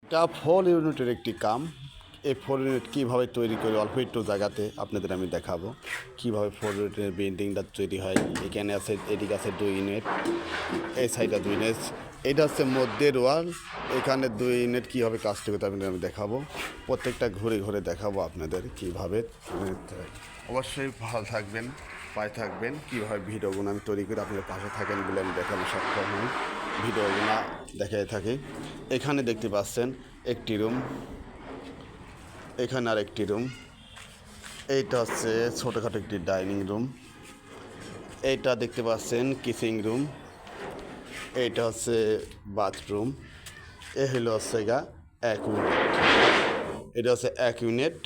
এটা 4 ইউনিটের একটি কাম। এই 4 ইউনিট কীভাবে তৈরি করে অল্প একটু জায়গাতে আপনাদের আমি দেখাবো কীভাবে 4 ইউনিটের বিল্ডিংটা তৈরি হয়। এখানে আছে, এদিকে আছে 2 ইউনিট, এই সাইডে 2 ইউনিট, এটা হচ্ছে মধ্যের ওয়াল। এখানে 2 ইউনিট কীভাবে কাজটা করতে আপনাদের আমি দেখাবো, প্রত্যেকটা ঘুরে ঘুরে দেখাবো আপনাদের কীভাবে। অবশ্যই ভালো থাকবেন, পায়ে থাকবেন, কীভাবে ভিডিওগুলো আমি তৈরি করে আপনাদের পাশে থাকেন বলে আমি দেখানো সক্ষম হই। ভিডিওগুলো দেখাই থাকি। এখানে দেখতে পাচ্ছেন একটি রুম, এখানে আর একটি রুম, এইটা হচ্ছে ছোটোখাটো একটি ডাইনিং রুম, এইটা দেখতে পাচ্ছেন কিচিং রুম, এইটা হচ্ছে বাথরুম, এ হলো হচ্ছে গা 1 ইউনিট, এটা হচ্ছে 1 ইউনিট।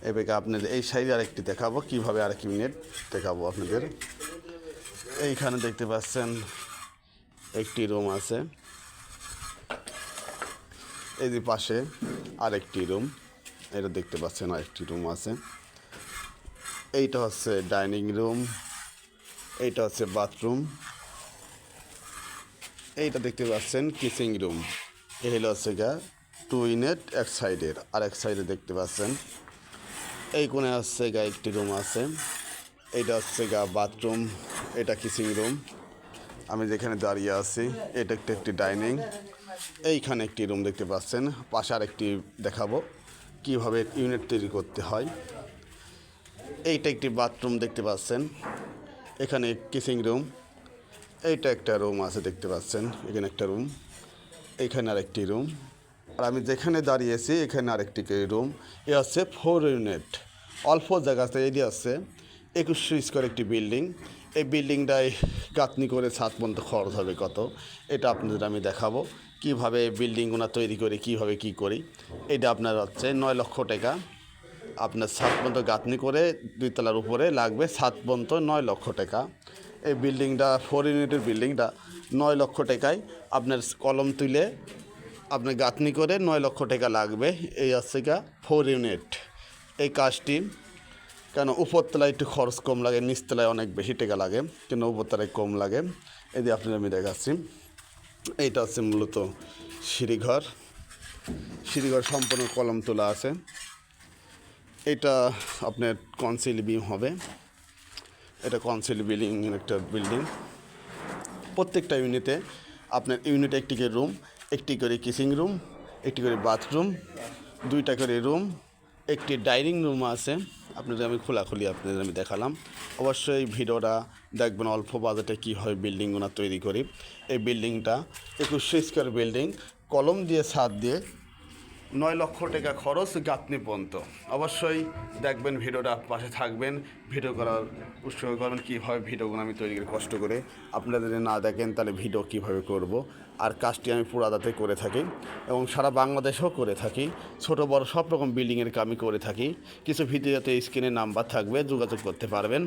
এবার আপনাদের এই সাইডে আরেকটি দেখাবো, কীভাবে আরেক ইউনিট দেখাবো আপনাদের। এইখানে দেখতে পাচ্ছেন একটি রুম আছে, এই যে পাশে আরেকটি রুম, এটা দেখতে পাচ্ছেন আরেকটি রুম আছে। এইটা হচ্ছে ডাইনিং রুম, এইটা হচ্ছে বাথরুম, এইটা দেখতে পাচ্ছেন কিচিং রুম। এই হলো হচ্ছে গা 2 ইউনিট এক সাইডের, আর এক সাইডে দেখতে পাচ্ছেন এই কোণে হচ্ছে গা একটি রুম আছে, এইটা হচ্ছে গা বাথরুম, এটা কিচিং রুম। আমি যেখানে দাঁড়িয়ে আছি এটা একটি ডাইনিং। এইখানে একটি রুম দেখতে পাচ্ছেন, পাশে আরেকটি দেখাবো কীভাবে ইউনিট তৈরি করতে হয়। এইটা একটি বাথরুম দেখতে পাচ্ছেন, এখানে কিচিং রুম, এইটা একটা রুম আছে দেখতে পাচ্ছেন, এখানে একটা রুম, এইখানে আরেকটি রুম, আর আমি যেখানে দাঁড়িয়েছি এখানে আরেকটি রুম। এ হচ্ছে 4 ইউনিট, অল্প জায়গাতে এটি আছে 2100 স্কোয়ার একটি বিল্ডিং। এই বিল্ডিংটায় গাঁথনি করে ছাদ পর্যন্ত খরচ হবে কত, এটা আপনাদের আমি দেখাবো কীভাবে বিল্ডিংগুলো তৈরি করি, কীভাবে কী করি। এটা আপনার হচ্ছে 9 লক্ষ টাকা। আপনার ছাদ পর্যন্ত গাঁথনি করে 2 তলার উপরে লাগবে ছাদ পর্যন্ত 9 লক্ষ টাকা। এই বিল্ডিংটা 4 ইউনিটের বিল্ডিংটা 9 লক্ষ টাকায় আপনার কলম তুলে আপনার গাঁথনি করে 9 লক্ষ টাকা লাগবে। এই হচ্ছে গা 4 ইউনিট এই কাজটি। কেন উপরতলায় একটু খরচ কম লাগে, নিচতলায় অনেক বেশি টাকা লাগে, কিন্তু উপরতলায় কম লাগে। এই যে আপনাদের আমি দেখাচ্ছি, এইটা হচ্ছে মূলত সিঁড়িঘর, সিঁড়িঘর সম্পূর্ণ কলম তোলা আছে। এটা আপনার কনসিল বিম হবে, এটা কনসিল বিল্ডিং একটা বিল্ডিং। প্রত্যেকটা ইউনিটে আপনার ইউনিটে একটি করে রুম, একটি করে কিচিং রুম, একটি করে বাথরুম, 2টা করে রুম, একটি ডাইনিং রুম আছে। আপনাদের আমি খোলাখুলি আপনাদের আমি দেখালাম। অবশ্যই ভিডিওটা দেখবেন অল্প বাজেটে কীভাবে বিল্ডিংগুলো তৈরি করি। এই বিল্ডিংটা 2100 স্কোয়ার বিল্ডিং, কলম দিয়ে ছাদ দিয়ে 9 লক্ষ টাকা খরচ গাঁথনি পর্যন্ত। অবশ্যই দেখবেন, ভিডিওটা পাশে থাকবেন, ভিডিও করার উৎসাহ করবেন কীভাবে ভিডিওগুলো আমি তৈরি করি কষ্ট করে। আপনারা যদি না দেখেন তাহলে ভিডিও কীভাবে করব। আর কাজটি আমি পুরাদাতে করে থাকি এবং সারা বাংলাদেশেও করে থাকি, ছোট বড় সব রকম বিল্ডিংয়ের কামই করে থাকি। কিছু ভিডিওতে স্ক্রিনে নাম্বার থাকবে, যোগাযোগ করতে পারবেন।